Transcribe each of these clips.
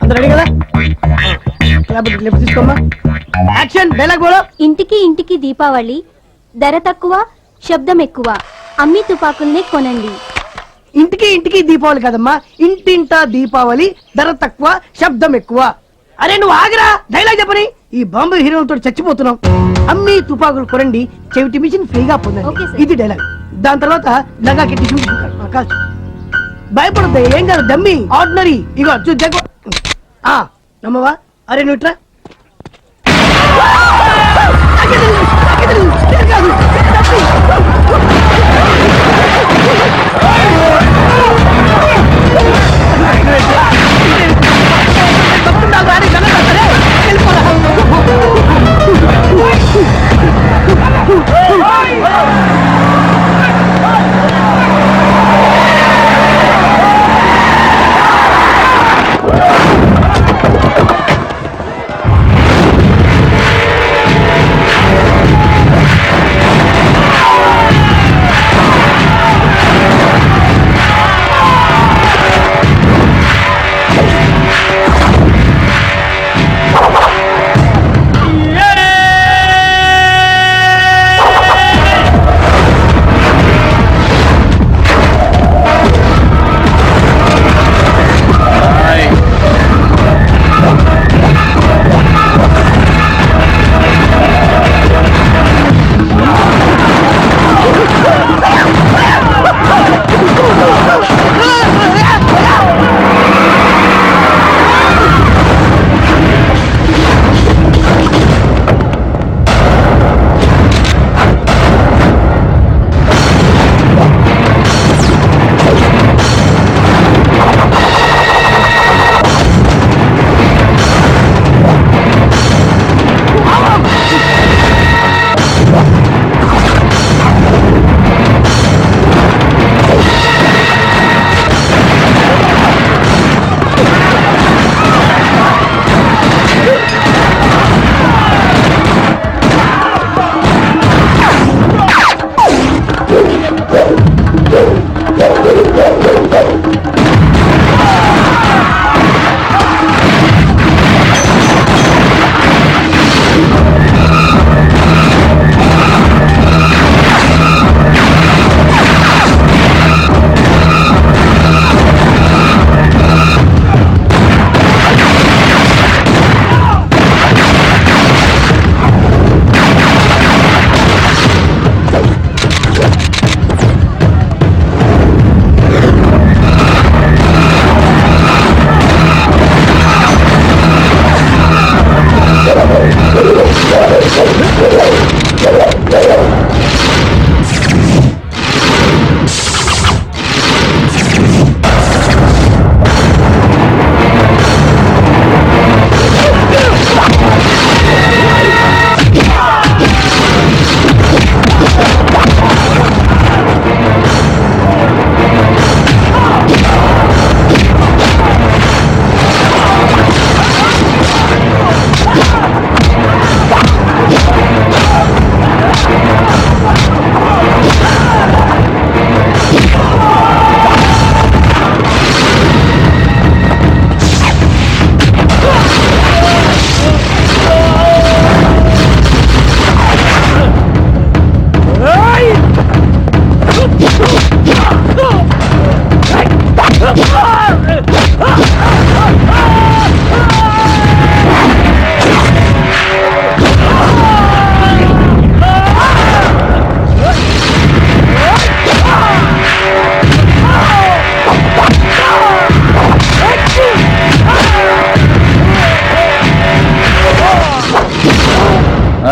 అందరూ రెడీ కదా? క్లాప్ తీసుకోమ్మా. యాక్షన్, డైలాగ్ బోలో. ఇంటికి ఇంటికి దీపావళి, ధర తక్కువ శబ్దం ఎక్కువ, అమ్మి తుపాకుల్నే కొనండి. ఇంటికి ఇంటికి దీపావళి కదమ్మా, ఇంటింటా దీపావళి, ధర తక్కువ శబ్దం ఎక్కువ. అరే నువ్వు ఆగరా, డైలాగ్ చెప్పని. ఈ బాంబే హీరోలతో చచ్చిపోతున్నాం. అమ్మి తుపాకులు కొనండి, చెవిటి మిషన్ ఫ్రీగా Okay, పొందండి. sir. ఇది డైలాగ్. దాని తర్వాత లంగాకి టిష్యూ కాల్చు. భయపడద్దు, ఏం కాదు, డమ్మీ ఆర్డినరీ. ఇగో చూద్దాం. నమ్మవా? అరే నువ్వు ఇట్లా.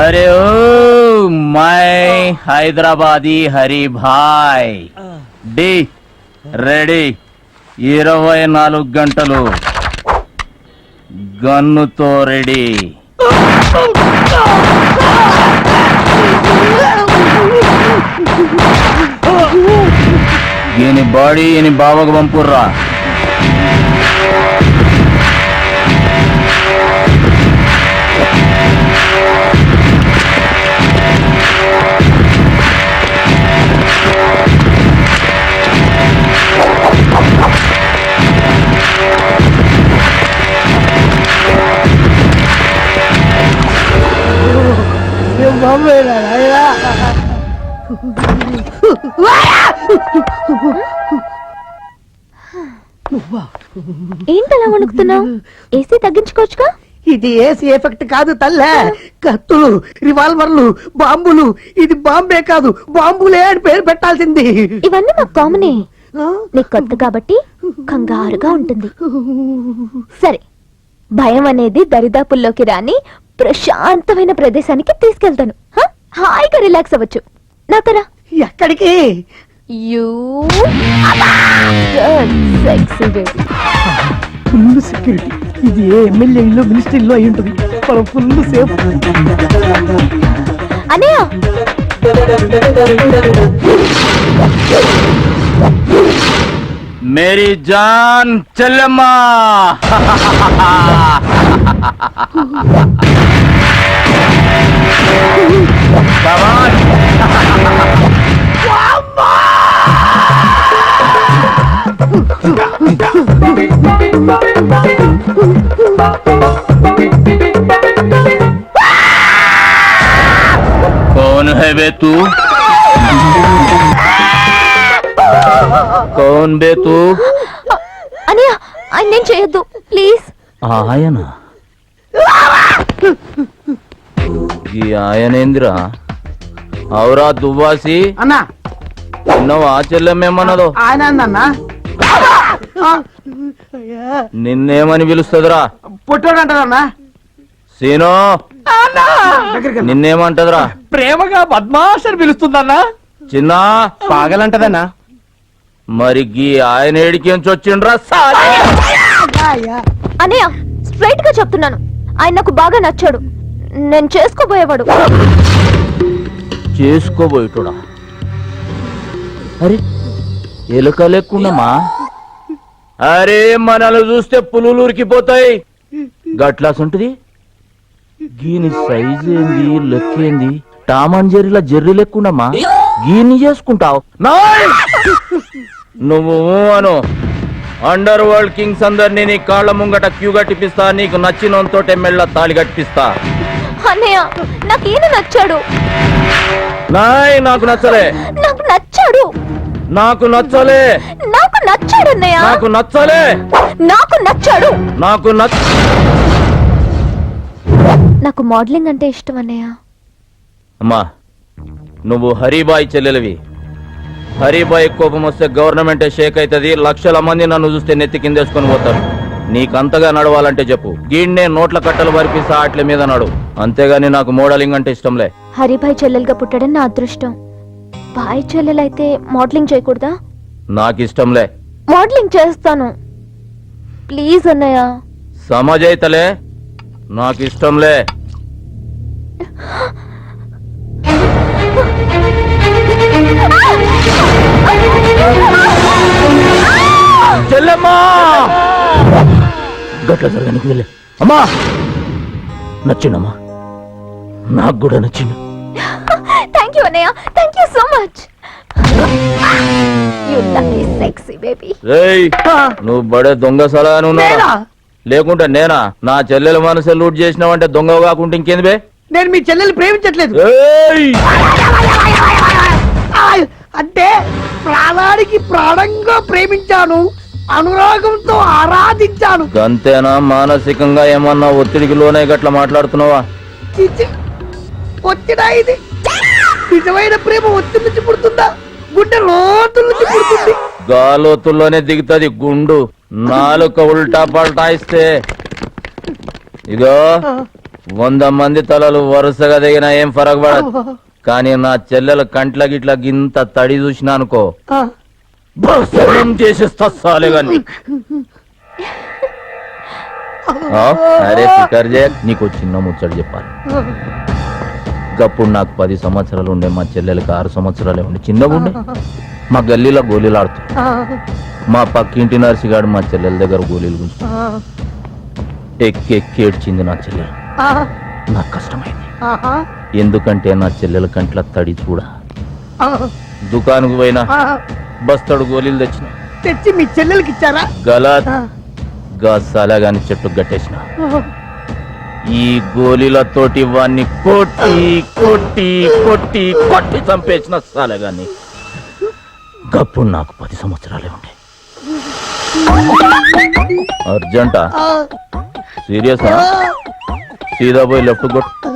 अरे ओ मैं హైదరాబాదీ హరి భాయ్ డి రెడీ 24 గంటలు గన్నుతో రెడీ ఈయన బాడీ ఈయన బావకు పంపుర్రా బాంబేరా నాయనా. ఏంటలా వణుకుతున్నావు? ఏసీ తగ్గించుకోవచ్చుగా. ఇది ఏసీ ఎఫెక్ట్ కాదు తల్లే, కత్తులు, రివాల్వర్లు, బాంబులు. ఇది బాంబే కాదు, బాంబులే అని పేరు పెట్టాల్సింది. ఇవన్నీ మాకు కామనే. నీకు కొత్త కాబట్టి కంగారుగా ఉంటుంది. సరే, భయం అనేది దరిదాపుల్లోకి రాని ప్రశాంతమైన ప్రదేశానికి తీసుకెళ్తాను. హాయిగా రిలాక్స్ అవ్వచ్చు. నాతోరా. ఎక్కడికి? Full security. ఇది ఏ ఎమ్మెల్యే ఇల్లు, మినిస్టర్ ఇల్లు అయి ఉంటుంది. మనం ఫుల్ సేఫ్. అనయ్య, మేరీ జాన్ చెల్లెమ్మా. Come on. कौन है बे तू? कौन बे तू? అనయ్య, ఆయన నేను చేయొద్దు ప్లీజ్. ఆయన ఈ ఆయనేందిరా? అవురా దువ్వాసి, అన్నా నిన్నవా చెల్లెమ్మేమన్నదో? ఆయన అన్నా నిన్నేమని పిలుస్తుందిరా? పొట్టోడు అంటారన్నా. సీనో, నిన్నేమంటదిరా? ప్రేమగా బద్మాష్ అని పిలుస్తుందన్నా. చిన్న పాగలంటదన్నా. మరి గీ ఆయన ఏడికేంచి వచ్చిండ్రా? అనయ్య, స్ట్రైట్ గా చెప్తున్నాను, ఆయన నాకు బాగా నచ్చాడు. నేను చేసుకోబోయేవాడు. చేసుకోబోయేటోడా? అరే ఎలుక లేకుండామా? అరే మనల్ని చూస్తే పులులు ఉరికిపోతాయి. గట్లాసుంటది. గీని సైజు ఏంది, లెక్కేంది? టామ్ అండ్ జెర్రీలా జెర్రీ లెక్కుండమ్మా. గీని చేసుకుంటావు? నువ్వు అను. అండర్ వరల్డ్ కింగ్స్ అందరినీ నీ కాళ్ళ ముంగట క్యూ కట్టిపిస్తా. నీకు నచ్చినంతో మెళ్ళ తాళి కట్టిపిస్తా. అన్నయ్య, నాకేన నచ్చాడు. నాయ్ నాకు నచ్చలే. నాకు నచ్చాడు. నాకు నచ్చలే. నాకు నచ్చాడు అన్నయ్య. నాకు నచ్చలే. నాకు నచ్చాడు. నాకు నాకు మోడలింగ్ అంటే ఇష్టం అన్నయ్య. అమ్మా, నువ్వు హరిబాయ్ చెల్లెలివి. హరిబాయ్ కోపం వస్తే గవర్నమెంటే షేక్ అవుతుంది. లక్షల మంది నన్ను చూస్తే నెత్తి కిందేసుకొని పోతారు. నీకంతగా నడవాలంటే చెప్పు. గీడ్నే నోట్ల కట్టలు పరిపిస్తా, అట్ల మీద నడు. అంతేగాని నాకు మోడలింగ్ అంటే ఇష్టంలే. హరిభాయ్ చెల్లెలుగా పుట్టడం నా అదృష్టం. బాయ్ చెల్లెలైతే మోడలింగ్ చేయకూడదా? నాకు ఇష్టంలే. మోడలింగ్ చేస్తాను ప్లీజ్ అన్నయ్య. సమజైతలే. నాకు ఇష్టంలే. చెల్లెమ్మా, గట్ల జరగనికి వెళ్ళే. అమ్మా, నచ్చిండమ్మా, నాకు కూడా నచ్చిండు. థ్యాంక్ యూ అన్నయ్య, thank you so much. You lovely sexy baby. రేయ్, నువ్వు బడే దొంగ సలహా ఉన్నావా? లేకుంటే నేనా? నా చెల్లెల మనసు లూట్ చేసినావంటే దొంగ కాకుంటే ఇంకేంది బే? నేను మీ చెల్లెలు ప్రేమించట్లేదు. ఏయ్! అంటే ప్రాణానికి ప్రాణంగా ప్రేమించాను, అనురాగంతో ఆరాధించాను. గంతేనా? మానసికంగా ఏమన్నా ఒత్తిడికి లోనే గట్లా మాట్లాడుతున్నావా? వచ్చినా ఇది నిజమైన ప్రేమ ఒత్తిడి నుంచి పుడుతుందా, గుండె లోతుల నుంచి పుడుతుంది? గాలోతుల్లోనే దిగుతుంది గుండు. నాలుక ఉల్టా పల్టా ఇస్తే ఇగో 100 మంది తలలు వరుసగా దిగినా ఏం ఫరక్ పడదు. కానీ నా చెల్లెల కంట్ల గిట్ల గింత తడి చూసినా అనుకో, భస్మం చేసేస్తా సాలేగాని. అరే ఫికర్ చే, నీకు చిన్న ముచ్చట చెప్పాలి. గప్పుడు నాకు 10 సంవత్సరాలు ఉండే, మా చెల్లెలకి 6 సంవత్సరాలే ఉండే. చిన్నగా ఉండే. మా గల్లీలో గోళీలు ఆడుతూ, మా పక్కింటి నర్సిగాడు మా చెల్లెల దగ్గర గోళీలు గుంజు ఎక్కి ఎక్కి ఏడ్చింది నా చెల్లెలు. నాకు కష్టమైంది. ఎందుకంటే నా చెల్లెల కంట్ల తడి చూడ. దుకాణకు పోయినా బస్తడు గోళీలు తెచ్చి మీ చెల్లెలకి ఇచ్చారా? గలత్ గా సాలగాని చెట్టు గట్టేసిన. ఈ గోళీలతోటి వాన్ని కొట్టి కొట్టి కొట్టి కొట్టి చంపేసిన సాలే గాని గప్పుడు నాకు 10 సంవత్సరాలే ఉండే. అర్జెంటా సీరియస్ సీదా పోయి లెఫ్ట్ కొట్టు.